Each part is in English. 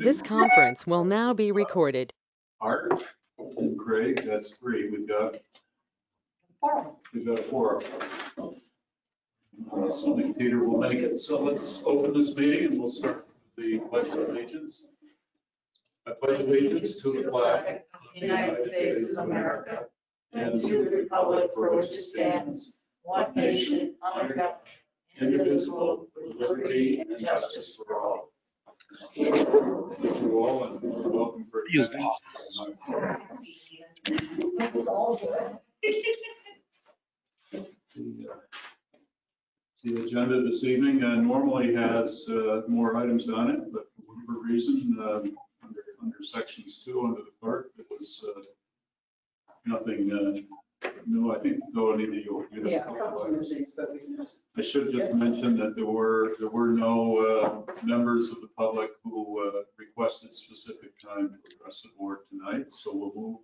This conference will now be recorded. Art and Craig, that's 3. We've got 4. Assuming Peter will make it. So let's open this meeting and we'll start the Pledge of Allegiance. I pledge allegiance to the flag of the United States of America and to the republic for which it stands, one nation, under God, indivisible, with liberty and justice for all. Thank you all and welcome for attending. The agenda this evening normally has more items on it, but for whatever reason, under sections 2 under the clerk, it was nothing new. I think though Anita, you'll get a couple of things, but we can just. I should just mention that there were no members of the public who requested specific time to address the board tonight. So we'll move,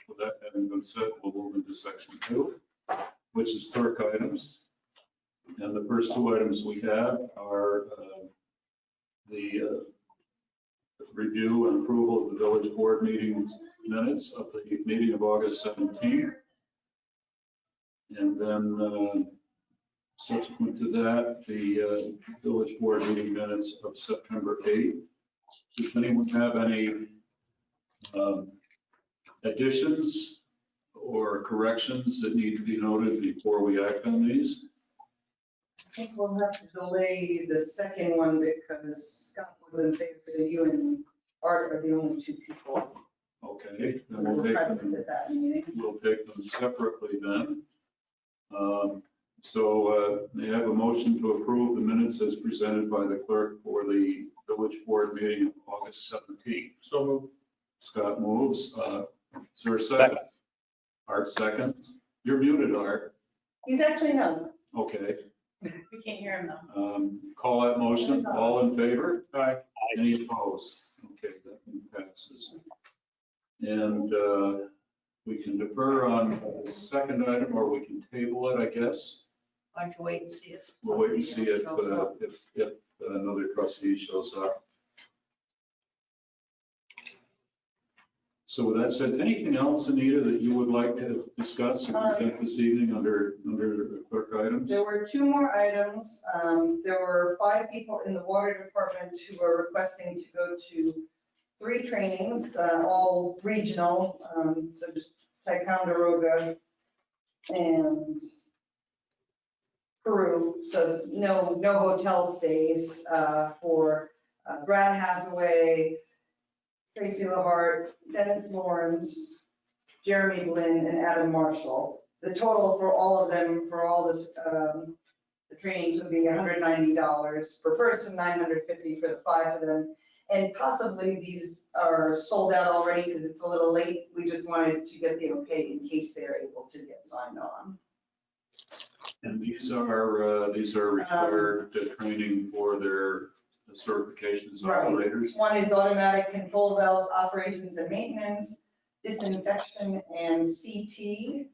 with that having been said, we'll move into section 2, which is clerk items. And the first 2 items we have are the review and approval of the village board meeting minutes of the meeting of August 17th. And then subsequent to that, the village board meeting minutes of September 8th. Does anyone have any additions or corrections that need to be noted before we act on these? I think we'll have to delay the second one because Scott was in favor, so you and Art are the only 2 people. Okay, then who we'll were take present them, at that meeting. we'll take them separately then. So may I have a motion to approve the minutes as presented by the clerk for the village board meeting of August 17th? So moved. Scott moves. Is there a second? Art seconds. You're muted, Art. He's actually no. Okay. We can't hear him though. Call that motion. All in favor? Aye. Any opposed? Okay, that one passes. And we can defer on the second item, or we can table it, I guess. Why don't you wait and see it? We'll wait and see it if another trustee shows up. So with that said, anything else, Anita, that you would like to discuss or present this evening under the clerk items? There were 2 more items. There were 5 people in the water department who were requesting to go to 3 trainings, all regional. So just Ticonderoga and Peru. So no hotel stays for Brad Hathaway, Tracy LaHart, Dennis Lawrence, Jeremy Blinn, and Adam Marshall. The total for all of them, for all this, the trainings would be $190 per person, $950 for the 5 of them. And possibly these are sold out already because it's a little late. We just wanted to get the okay in case they're able to get signed on. And these are required training for their certifications as operators. One is automatic control valves, operations and maintenance, disinfection and CT,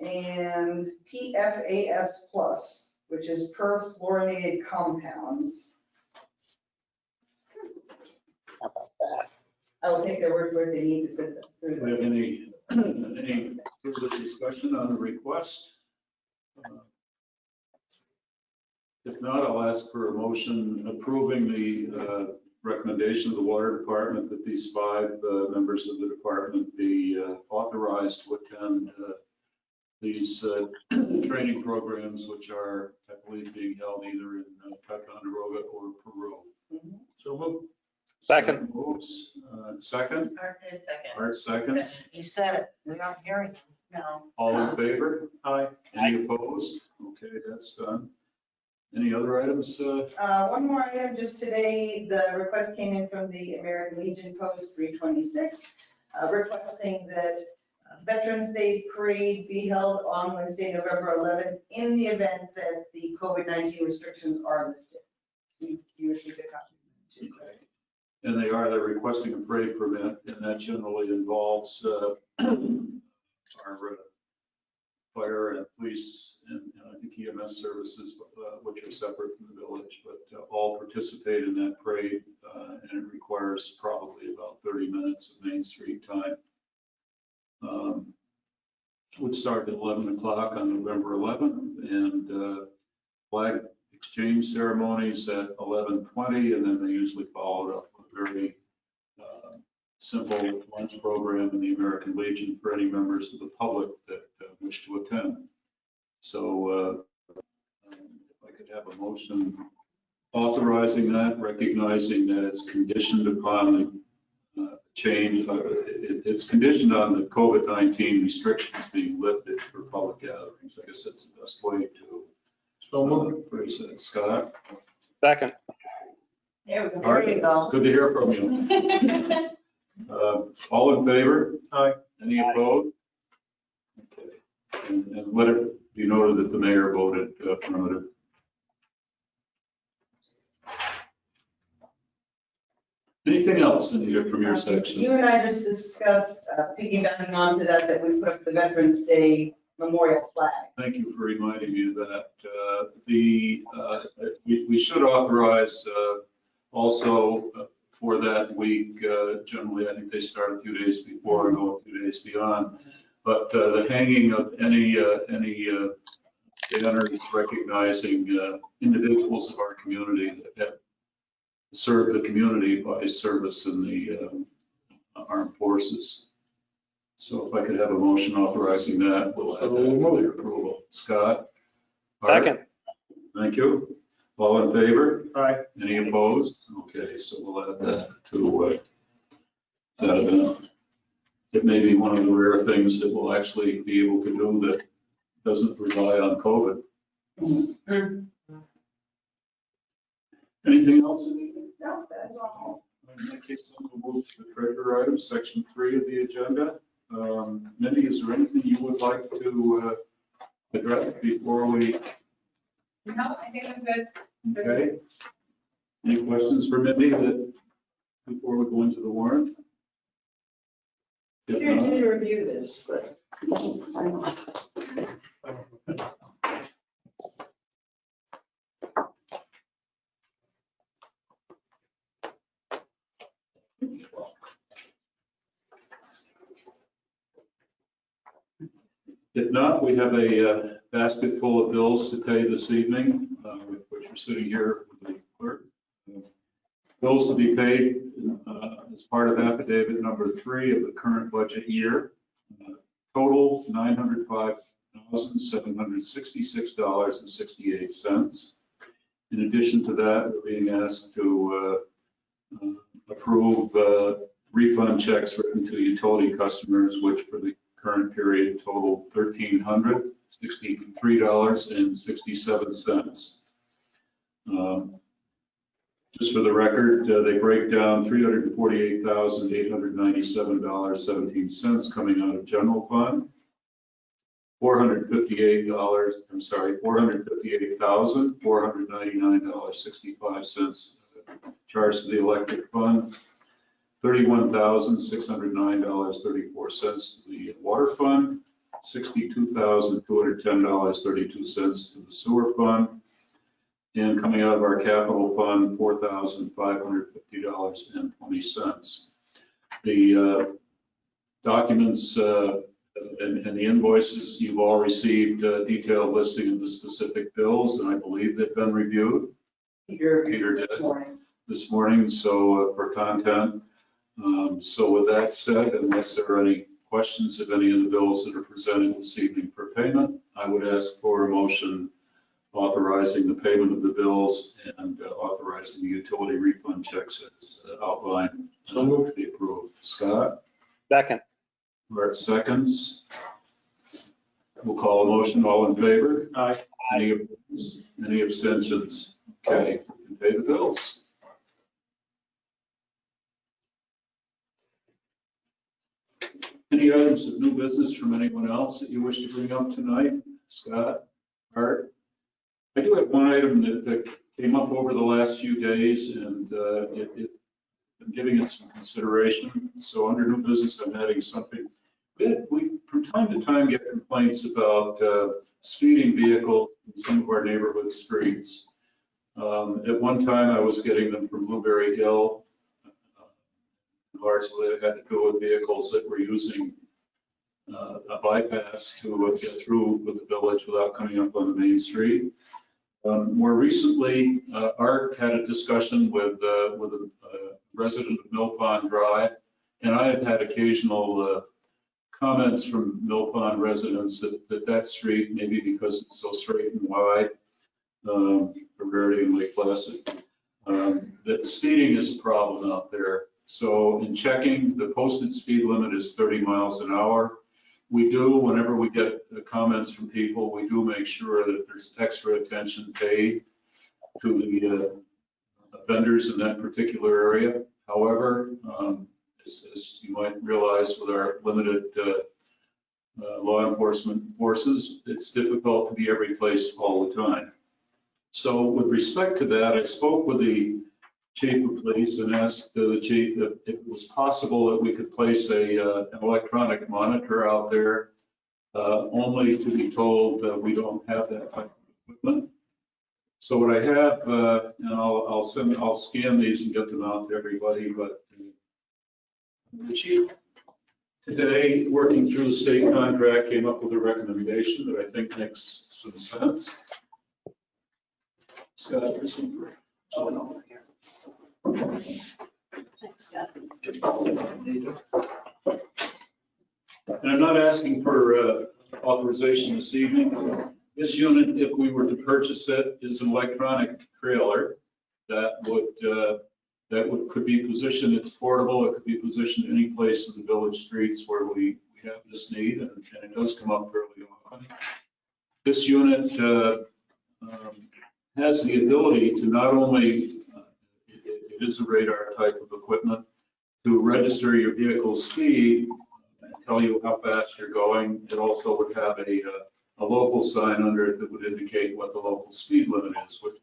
and PFAS plus, which is perfluorinated compounds. How about that? I will take their word for it. They need to sit through Do we have any further discussion on the request? If not, I'll ask for a motion approving the recommendation of the water department that these 5 members of the department be authorized to attend these training programs, which are, I believe, being held either in Ticonderoga or Peru. Mm-hmm. So move. Second. Moves. Second. Art did second. Art second. He said it. We're not hearing him. No. All in favor? Aye. Any opposed? Okay, that's done. Any other items? One more item, just today, the request came in from the American Legion Post 326, requesting that Veterans Day Parade be held on Wednesday, November 11th, in the event that the COVID-19 restrictions are lifted. You received a copy. Okay. And they're requesting a parade permit, and that generally involves our fire and police and I think EMS services, which are separate from the village, but all participate in that parade, and it requires hours, probably about 30 minutes of Main Street time. Would start at 11 o'clock on November 11th, and flag exchange ceremonies at 11:20, and then they usually follow it up with a very simple lunch program in the American Legion for any members of the public that wish to attend. So if I could have a motion authorizing that, recognizing that it's conditioned upon the change, it's conditioned on the COVID-19 restrictions being lifted for public gatherings. I guess that's the best way to phrase it. Scott? Second. There you go. Good to hear from you. All in favor? Aye. Any opposed? Okay. And let it be noted that the mayor voted affirmative. Anything else in here from your section? You and I just discussed, piggybacking onto that we put up the Veterans Day memorial flag. Thank you for reminding me of that. We should authorize also for that week, generally, I think they start a few days before and go a few days beyond. But the hanging of any banners recognizing individuals of our community that have served the community by service in the armed forces. So if I could have a motion authorizing that, we'll add that to your approval. Scott? Art? Second. Thank you. All in favor? Aye. Any opposed? Okay, so we'll add that to that event. It may be one of the rare things that we'll actually be able to do that doesn't rely on COVID. Anything else? No, that's all. In that case, we'll move to the treasurer item, section 3 of the agenda. Mindy, is there anything you would like to address before we? No, I think I'm good. Okay. Any questions for Mindy before we go into the warrant? If You not, need to review this, but. If not, we have a basket full of bills to pay this evening, which are sitting here with the clerk. Bills to be paid as part of affidavit number 3 of the current budget year. Total $905,766.68. In addition to that, we're being asked to approve refund checks written to utility customers, which for the current period total $1,363.67. Just for the record, they break down $348,897.17 coming out of general fund, $458,499.65 charged to the electric fund, $31,609.34 to the water fund, $62,210.32 to the sewer fund, and coming out of our capital fund, $4,550.20. The documents and the invoices, you've all received a detailed listing of the specific bills, and I believe they've been reviewed. Peter did this morning, so for content. So with that said, unless there are any questions of any of the bills that are presented this evening for payment, I would ask for a motion authorizing the payment of the bills and authorizing the utility refund checks as outlined. So moved to be approved. Scott? Second. Art seconds. We'll call a motion. All in favor? Aye. Any opposed? Any abstentions? Okay, we can pay the bills. Any items of new business from anyone else that you wish to bring up tonight? Scott? Art? I do have one item that came up over the last few days, and I'm giving it some consideration. So under new business, I'm adding something. We from time to time get complaints about speeding vehicles in some of our neighborhood streets. At one time, I was getting them from Blueberry Hill largely had to do with vehicles that were using a bypass to get through with the village without coming up on the main street. More recently, Art had a discussion with a resident of Mill Pond Drive, and I have had occasional comments from Mill Pond residents that street, maybe because it's so straight and wide, for Verity and Lake Placid, that speeding is a problem out there. So in checking, the posted speed limit is 30 miles an hour. We do, whenever we get comments from people, we do make sure that there's extra attention paid to the offenders in that particular area. However, as you might realize with our limited law enforcement forces, it's difficult to be every place all the time. So with respect to that, I spoke with the chief of police and asked the chief if it was possible that we could place an electronic monitor out there, only to be told that we don't have that type of equipment. So what I have, and I'll scan these and get them out to everybody, but the chief today, working through the state contract, came up with a recommendation that I think makes some sense. Scott, this one for. Oh, no. Thanks, Scott. And I'm not asking for authorization this evening. This unit, if we were to purchase it, is an electronic trailer that could be positioned, it's portable, it could be positioned any place in the village streets where we have this need, and it does come up fairly often. This unit has the ability to not only, it is a radar type of equipment, to register your vehicle's speed and tell you how fast you're going. It also would have a local sign under it that would indicate what the local speed limit is, which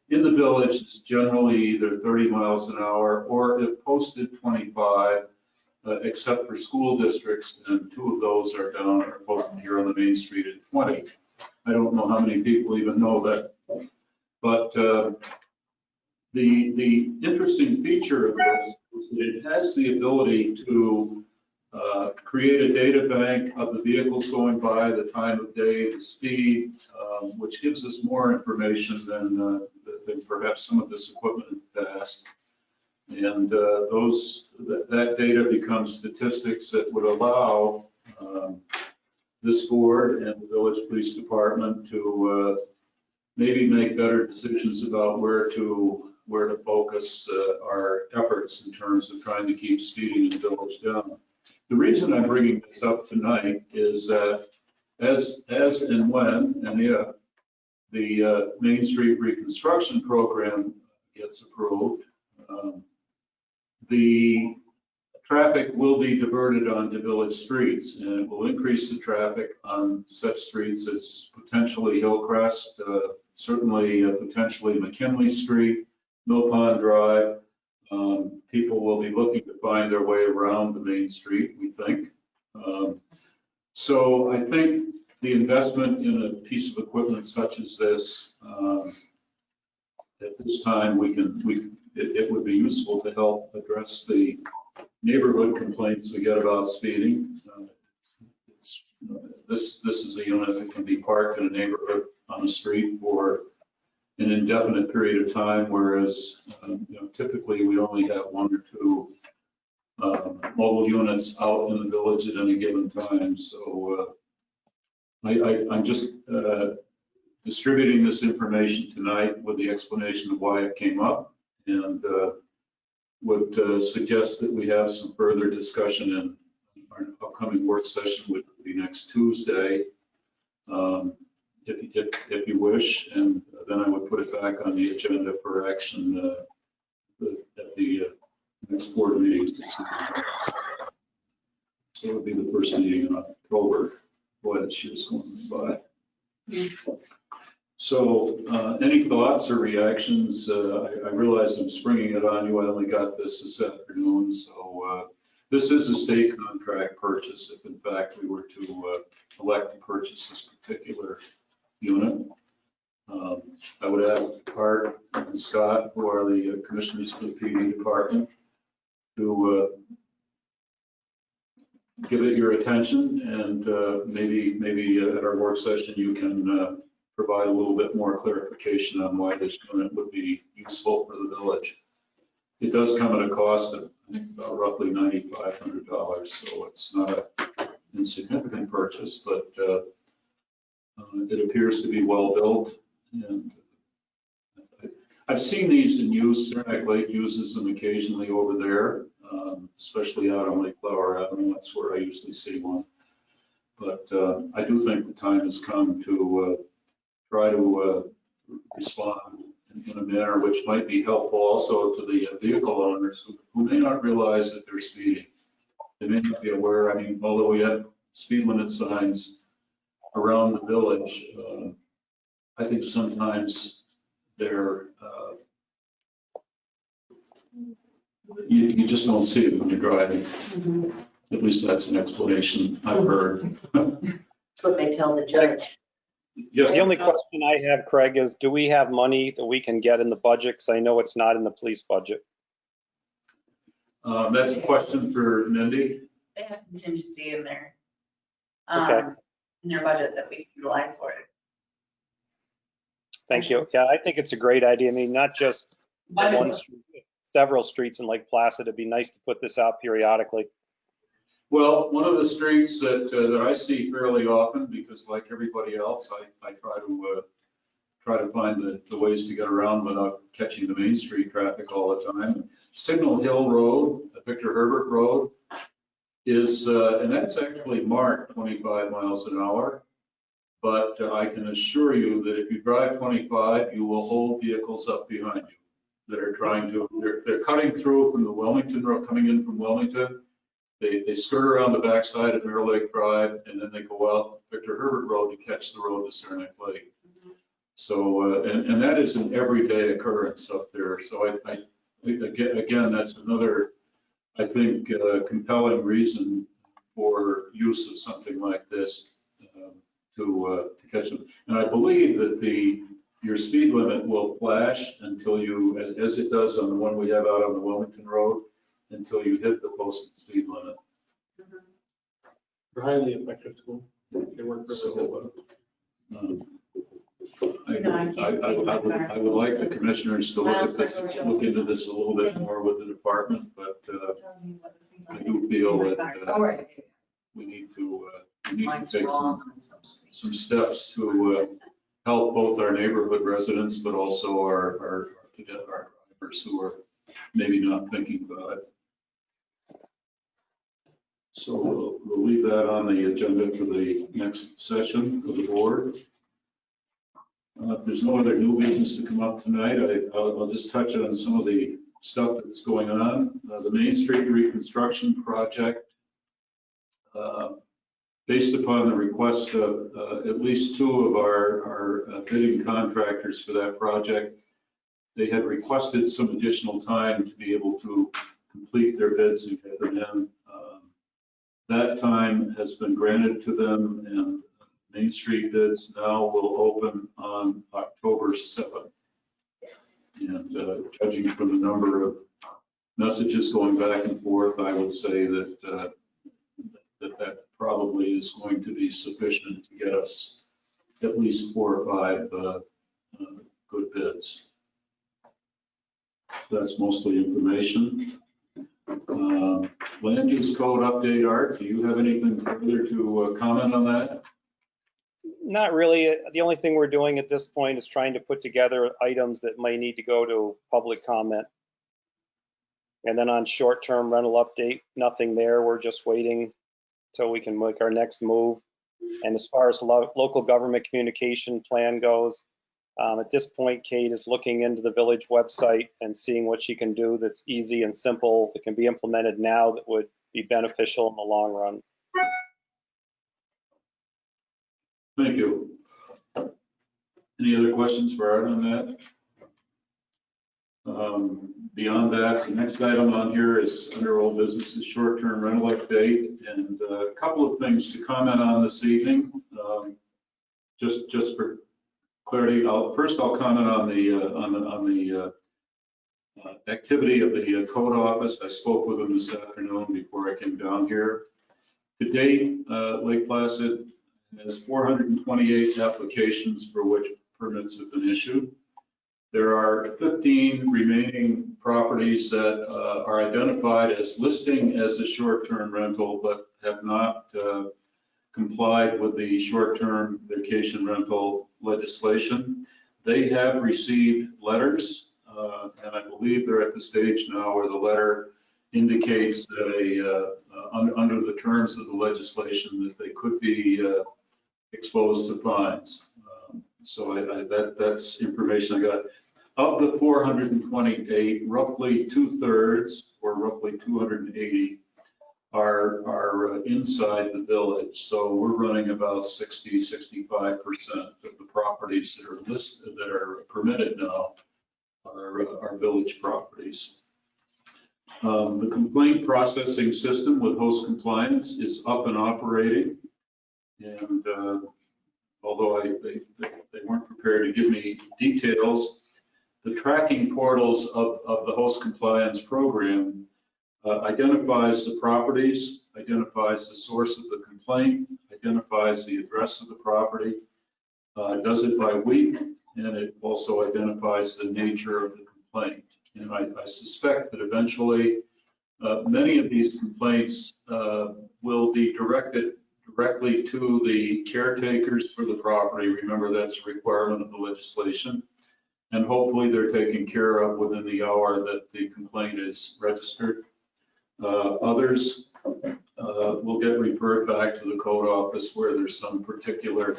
in the village is generally either 30 miles an hour or if posted 25, except for school districts, and 2 of those are posted here on the main street at 20. I don't know how many people even know that. But the interesting feature of this is that it has the ability to create a data bank of the vehicles going by, the time of day, the speed, which gives us more information than perhaps some of this equipment in the past. And that data becomes statistics that would allow this board and the village police department to maybe make better decisions about where to focus our efforts in terms of trying to keep speeding in the village down. The reason I'm bringing this up tonight is that as and when and if the Main Street reconstruction program gets approved, the traffic will be diverted onto village streets, and it will increase the traffic on such streets as potentially Hillcrest, certainly potentially McKinley Street, Mill Pond Drive. People will be looking to find their way around the main street, we think. So I think the investment in a piece of equipment such as this, at this time, it would be useful to help address the neighborhood complaints we get about speeding. This is a unit that can be parked in a neighborhood on the street for an indefinite period of time, whereas typically we only have 1 or 2 mobile units out in the village at any given time. So I'm just distributing this information tonight with the explanation of why it came up, and would suggest that we have some further discussion in our upcoming work session, which will be next Tuesday, if you wish, and then I would put it back on the agenda for action at the next board meeting. So it would be the first meeting in October. Boy, this year's going by. So any thoughts or reactions? I realize I'm springing it on you. I only got this afternoon. So this is a state contract purchase if in fact we were to elect to purchase this particular unit. I would ask Art and Scott, who are the commissioners for the PD department, to give it your attention, and maybe at our work session, you can provide a little bit more clarification on why this unit would be useful for the village. It does come at a cost of, I think, about roughly $9,500, so it's not an insignificant purchase, but it appears to be well built. And I've seen these in use. Saranac Lake uses them occasionally over there, especially out on Lake Flower Avenue. That's where I usually see one. But I do think the time has come to try to respond in a manner which might be helpful also to the vehicle owners who may not realize that they're speeding. They may not be aware. I mean, although we have speed limit signs around the village, I think sometimes they're, you just don't see it when you're driving. At least that's an explanation I've heard. That's what they tell the judge. Yes, The only question I have, Craig, is do we have money that we can get in the budget? Because I know it's not in the police budget. that's a question for Mindy. They have contingency in their, Okay. in their budget that we can utilize for it. Thank you. Yeah, I think it's a great idea. I mean, not just one street, several streets in Lake Placid. It'd be nice to put this out periodically. Well, one of the streets that I see fairly often, because like everybody else, I try to find the ways to get around without catching the Main Street traffic all the time. Signal Hill Road, Victor Herbert Road, is, and that's actually marked 25 miles an hour. But I can assure you that if you drive 25, you will hold vehicles up behind you that are trying to, they're cutting through from the Wilmington Road, coming in from Wilmington. They skirt around the backside of Mirror Lake Drive, and then they go out Victor Herbert Road to catch the road to Saranac Lake. So, and that is an everyday occurrence up there. So again, that's another, I think, compelling reason for use of something like this to catch them. And I believe that your speed limit will flash until you, as it does on the one we have out on the Wilmington Road, until you hit the posted speed limit. They're highly effective tool. They work really well. I would like the commissioners to look at this, look into this a little bit more with the department, but I do feel that All right. we need to Mine's take wrong on some streets. some steps to help both our neighborhood residents, but also our drivers who are maybe not thinking about it. So we'll leave that on the agenda for the next session of the board. If there's no other new business to come up tonight, I'll just touch on some of the stuff that's going on. The Main Street reconstruction project, based upon the request of at least two of our bidding contractors for that project, they had requested some additional time to be able to complete their bids and get them in. That time has been granted to them, and Main Street bids now will open on October 7th. And judging from the number of messages going back and forth, I would say that that probably is going to be sufficient to get us at least 4 or 5 good bids. That's mostly information. Land use code update, Art, do you have anything further to comment on that? Not really. The only thing we're doing at this point is trying to put together items that might need to go to public comment. And then on short-term rental update, nothing there. We're just waiting till we can make our next move. And as far as the local government communication plan goes, at this point, Kate is looking into the village website and seeing what she can do that's easy and simple, that can be implemented now, that would be beneficial in the long run. Thank you. Any other questions for Art on that? Beyond that, the next item on here is under old business is short-term rental update, and a couple of things to comment on this evening. Just for clarity, first I'll comment on the activity of the code office. I spoke with them this afternoon before I came down here. To date, Lake Placid has 428 applications for which permits have been issued. There are 15 remaining properties that are identified as listing as a short-term rental, but have not complied with the short-term vacation rental legislation. They have received letters, and I believe they're at the stage now where the letter indicates that under the terms of the legislation that they could be exposed to fines. So that's information I got. Of the 428, roughly 2/3, or roughly 280, are inside the village. So we're running about 65% of the properties that are listed, that are permitted now, are village properties. The complaint processing system with host compliance is up and operating. And although they weren't prepared to give me details, the tracking portals of the host compliance program identifies the properties, identifies the source of the complaint, identifies the address of the property, does it by week, and it also identifies the nature of the complaint. And I suspect that eventually many of these complaints will be directed directly to the caretakers for the property. Remember, that's a requirement of the legislation. And hopefully they're taken care of within the hour that the complaint is registered. Others will get referred back to the code office where there's some particular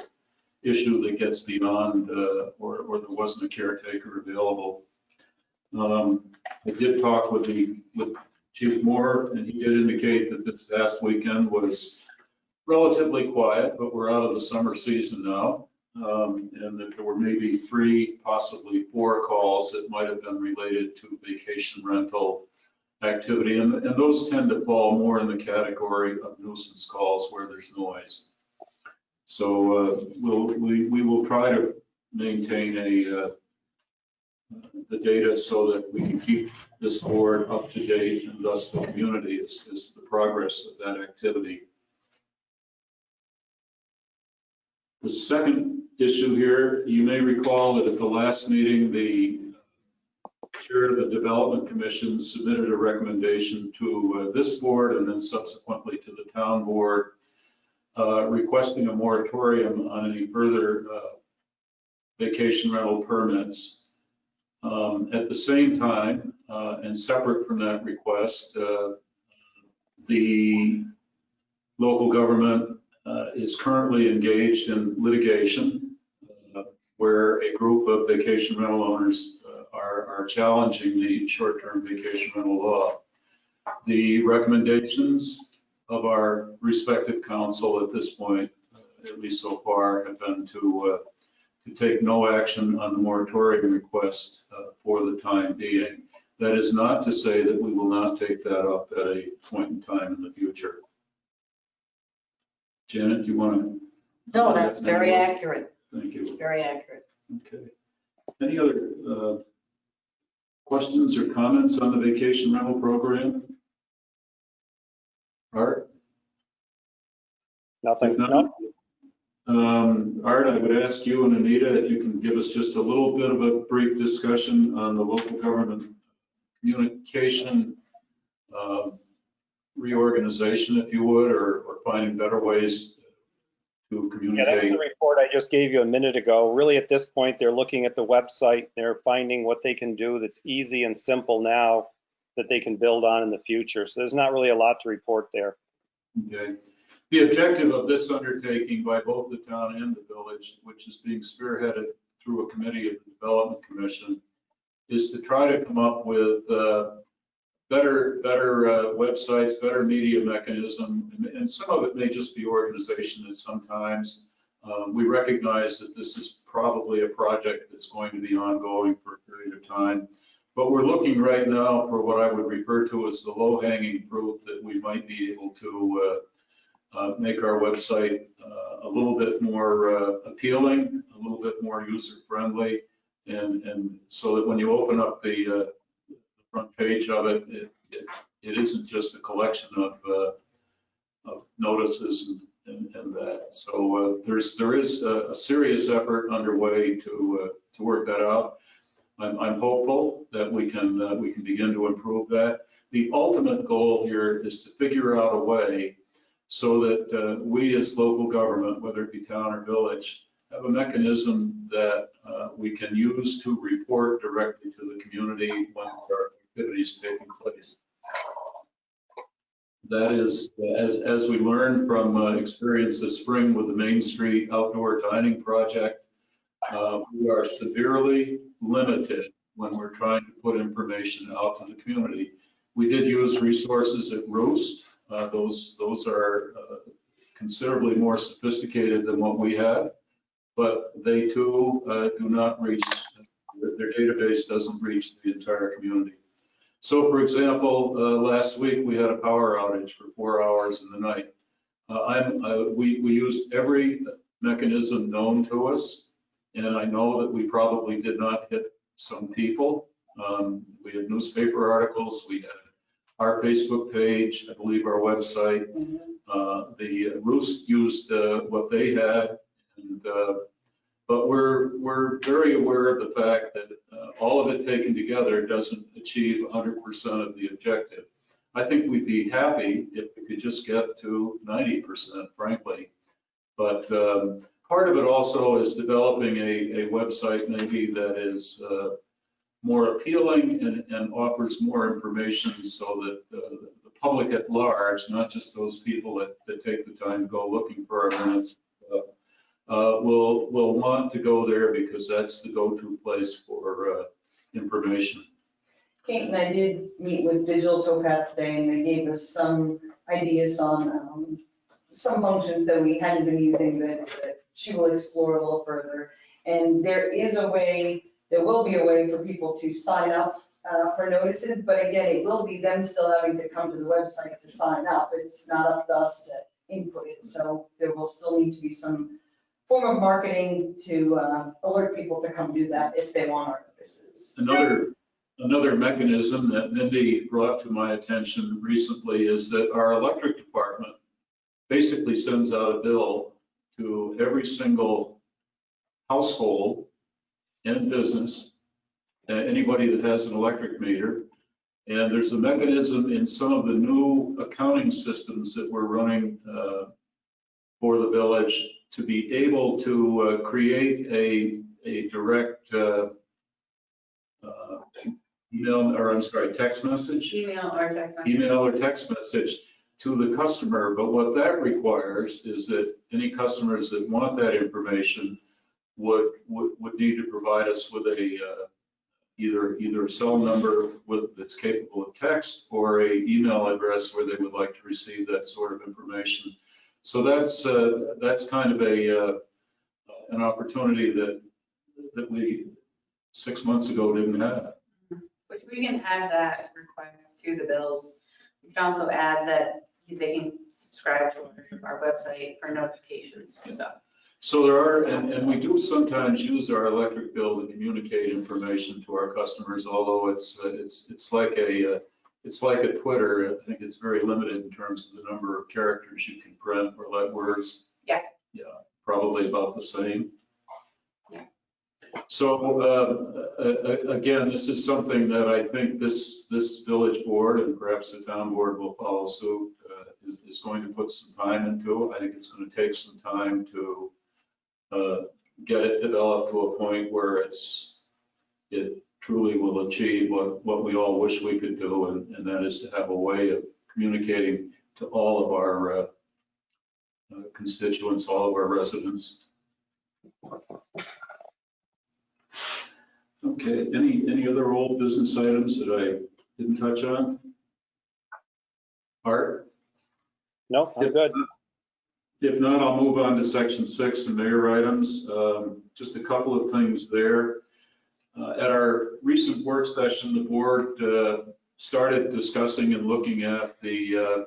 issue that gets beyond or there wasn't a caretaker available. I did talk with Chief Moore, and he did indicate that this past weekend was relatively quiet, but we're out of the summer season now. And that there were maybe 3, possibly 4 calls that might have been related to vacation rental activity. And those tend to fall more in the category of nuisance calls where there's noise. So we will try to maintain the data so that we can keep this board up to date, and thus the community as to the progress of that activity. The second issue here, you may recall that at the last meeting, the chair of the Development Commission submitted a recommendation to this board and then subsequently to the town board requesting a moratorium on any further vacation rental permits. At the same time, and separate from that request, the local government is currently engaged in litigation where a group of vacation rental owners are challenging the short-term vacation rental law. The recommendations of our respective counsel at this point, at least so far, have been to take no action on the moratorium request for the time being. That is not to say that we will not take that up at a point in time in the future. Janet, do you want to? No, that's very accurate, Thank you. very accurate. Okay. Any other questions or comments on the vacation rental program? Art? Nothing. If not, No. Art, I would ask you and Anita if you can give us just a little bit of a brief discussion on the local government communication reorganization, if you would, or finding better ways to Yeah, that's communicate. the report I just gave you a minute ago. Really, at this point, they're looking at the website. They're finding what they can do that's easy and simple now that they can build on in the future. So there's not really a lot to report there. Okay. The objective of this undertaking by both the town and the village, which is being spearheaded through a committee of the Development Commission, is to try to come up with better websites, better media mechanism, and some of it may just be organization at sometimes. We recognize that this is probably a project that's going to be ongoing for a period of time, but we're looking right now for what I would refer to as the low-hanging fruit that we might be able to make our website a little bit more appealing, a little bit more user-friendly, and so that when you open up the front page of it, it isn't just a collection notices and that. So there is a serious effort underway to work that out. I'm hopeful that we can begin to improve that. The ultimate goal here is to figure out a way so that we as local government, whether it be town or village, have a mechanism that we can use to report directly to the community when there are activities taking place. That is, as we learned from experience this spring with the Main Street Outdoor Dining Project, we are severely limited when we're trying to put information out to the community. We did use resources at Roost. Those are considerably more sophisticated than what we have, but they too do not reach, their database doesn't reach the entire community. So for example, last week we had a power outage for 4 hours in the night. We used every mechanism known to us, and I know that we probably did not hit some people. We had newspaper articles, we had our Facebook page, I believe our website. The Roost used what they had, and, but we're very aware of the fact that all of it taken together doesn't achieve 100% of the objective. I think we'd be happy if we could just get to 90%, frankly. But part of it also is developing a website maybe that is more appealing and offers more information so that the public at large, not just those people that take the time to go looking for our minutes, will want to go there because that's the go-to place for information. Kate and I did meet with Digital Towpath today, and they gave us some ideas on some functions that we hadn't been using that she will explore a little further. And there will be a way for people to sign up for notices, but again, it will be them still having to come to the website to sign up. It's not up to us to input it, so there will still need to be some form of marketing to alert people to come do that if they want our notices. Another mechanism that Mindy brought to my attention recently is that our electric department basically sends out a bill to every single household and business, anybody that has an electric meter. And there's a mechanism in some of the new accounting systems that we're running for the village to be able to create a direct text message. Email or text message to the customer. But what that requires is that any customers that want that information would need to provide us with a either a cell number that's capable of text or a email address where they would like to receive that sort of information. So that's kind of an opportunity that we 6 months ago didn't have. Which we can add that as requests to the bills. We can also add that they can subscribe to our website for notifications and stuff. So there are, and we do sometimes use our electric bill to communicate information to our customers, although it's like a Twitter. I think it's very limited in terms of the number of characters you can print or let words. Yeah. Yeah, probably about the same. Yeah. So again, this is something that I think this village board and perhaps the town board will follow suit, is going to put some time into. I think it's going to take some time to get it developed to a point where it truly will achieve what we all wish we could do, and that is to have a way of communicating to all of our constituents, all of our residents. Okay, any other old business items that I didn't touch on? Art? No, I'm good. If not, I'll move on to section 6, the mayor items. Just a couple of things there. At our recent work session, the board started discussing and looking at the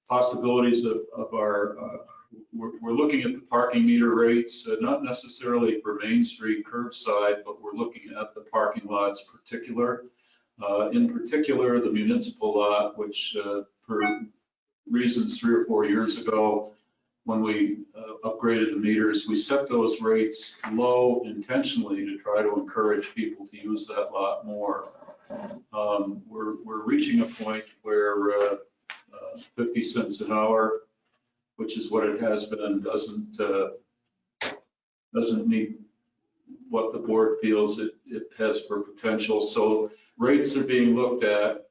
possibilities of our, we're looking at the parking meter rates, not necessarily for Main Street curbside, but we're looking at the parking lots in particular the municipal lot, which per reasons 3 or 4 years ago, when we upgraded the meters, we set those rates low intentionally to try to encourage people to use that lot more. We're reaching a point where 50 cents an hour, which is what it has been, doesn't meet what the board feels it has for potential. So rates are being looked at.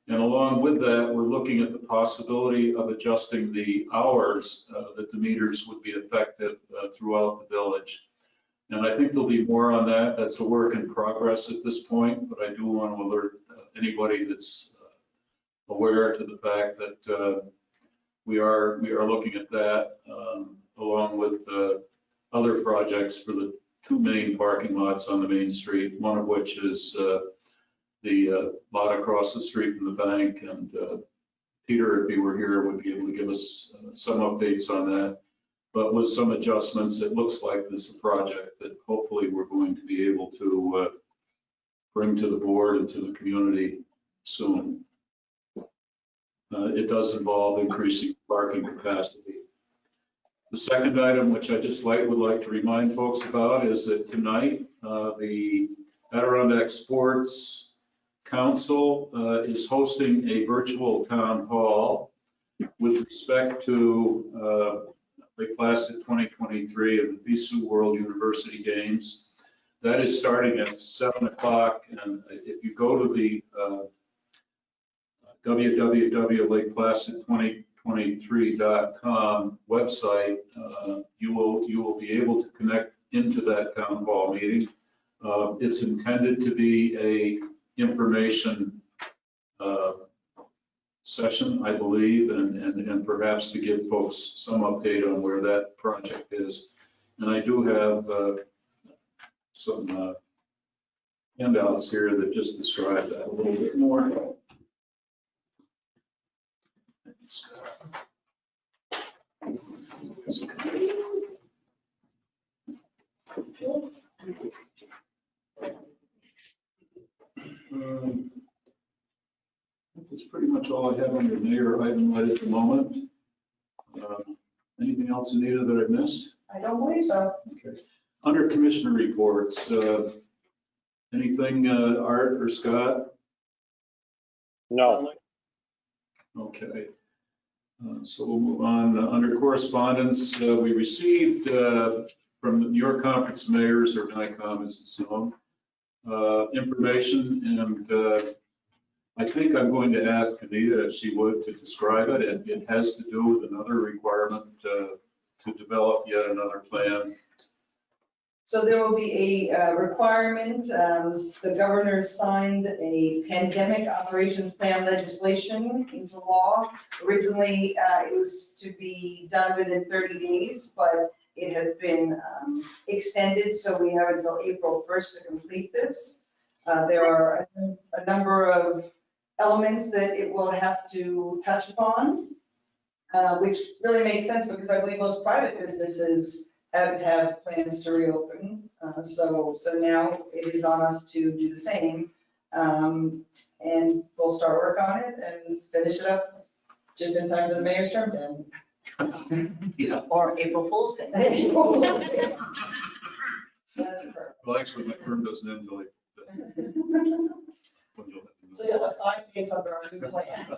And along with that, we're looking at the possibility of adjusting the hours that the meters would be effective throughout the village. And I think there'll be more on that. That's a work in progress at this point, but I do want to alert anybody that's aware to the fact that we are looking at that along with other projects for the 2 main parking lots on the main street, one of which is the lot across the street from the bank. And Peter, if he were here, would be able to give us some updates on that. But with some adjustments, it looks like this is a project that hopefully we're going to be able to bring to the board and to the community soon. It does involve increasing parking capacity. The second item, which I just would like to remind folks about, is that tonight the Adirondack Sports Council is hosting a virtual town hall with respect to Lake Placid 2023 and the BSU World University Games. That is starting at 7 o'clock, and if you go to the www.lakeplacid2023.com website, you will be able to connect into that town hall meeting. It's intended to be a information session, I believe, and perhaps to give folks some update on where that project is. And I do have some handouts here that just describe that a little bit more. That's pretty much all I have under mayor item right at the moment. Anything else, Anita, that I've missed? I don't believe so. Okay. Under commissioner reports, anything, Art or Scott? No. Okay. So we'll move on. Under correspondence, we received from the New York Conference of Mayors, or NICOM as it's known, information, and I think I'm going to ask Anita if she would to describe it. It has to do with another requirement to develop yet another plan. So there will be a requirement. The governor signed a pandemic operations plan legislation into law. Originally, it was to be done within 30 days, but it has been extended, so we have until April 1st to complete this. There are a number of elements that it will have to touch upon, which really makes sense because I believe most private businesses have plans to reopen. So now it is on us to do the same. And we'll start work on it and finish it up just in time for the mayor's term then. Yeah. Or April Fool's Day. That's perfect. Well, actually, my term doesn't end until So you'll have 5 days under our new plan.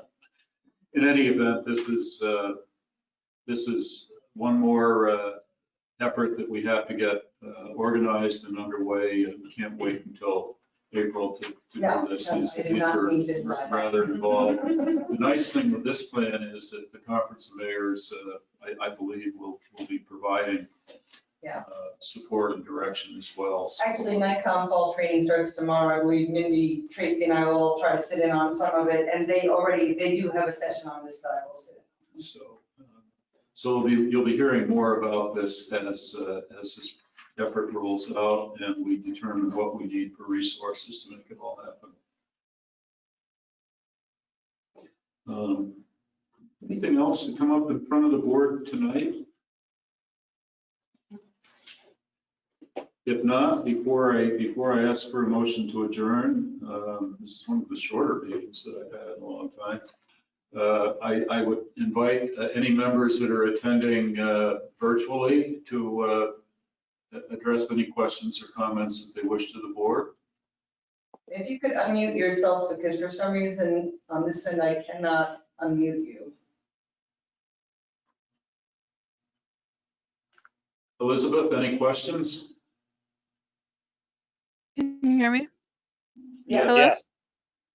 In any event, this is one more effort that we have to get organized and underway, and can't wait until April to No, do this. no, These I do not are mean to imply that. rather involved. The nice thing with this plan is that the Conference of Mayors, I believe, will be providing Yeah. support and direction as well. So, Actually, NICOM fall training starts tomorrow. I believe Mindy, Tracy, and I will try to sit in on some of it, and they do have a session on this that I will sit in. So you'll be hearing more about this as this effort rolls out and we determine what we need for resources to make it all happen. Anything else to come up in front of the board tonight? If not, before I ask for a motion to adjourn, this is one of the shorter meetings that I've had in a long time. I would invite any members that are attending virtually to address any questions or comments that they wish to the board. If you could unmute yourself, because for some reason on this end, I cannot unmute you. Elizabeth, any questions? Can you hear me? Yeah. Hello? Yes.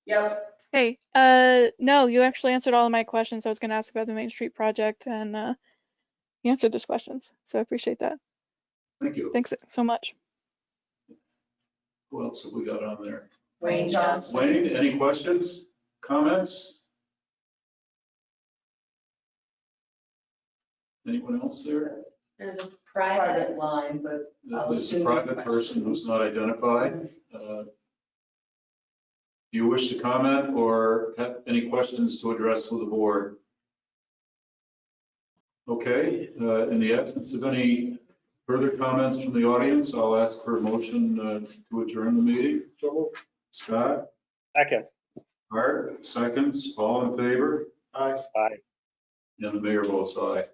Yep. Hey, no, you actually answered all of my questions. I was going to ask about the Main Street project, and you answered those questions, so I appreciate that. Thank you. Thanks so much. Who else have we got on there? Wayne Johnson. Wayne, any questions, comments? Anyone else there? There's a Private line, but There's a private person who's not identified. Do you wish to comment or have any questions to address with the board? Okay, in the absence of any further comments from the audience, I'll ask for a motion to adjourn the meeting. So moved. Scott, Second. Art, seconds, all in favor? Aye. Aye. And the mayor votes aye.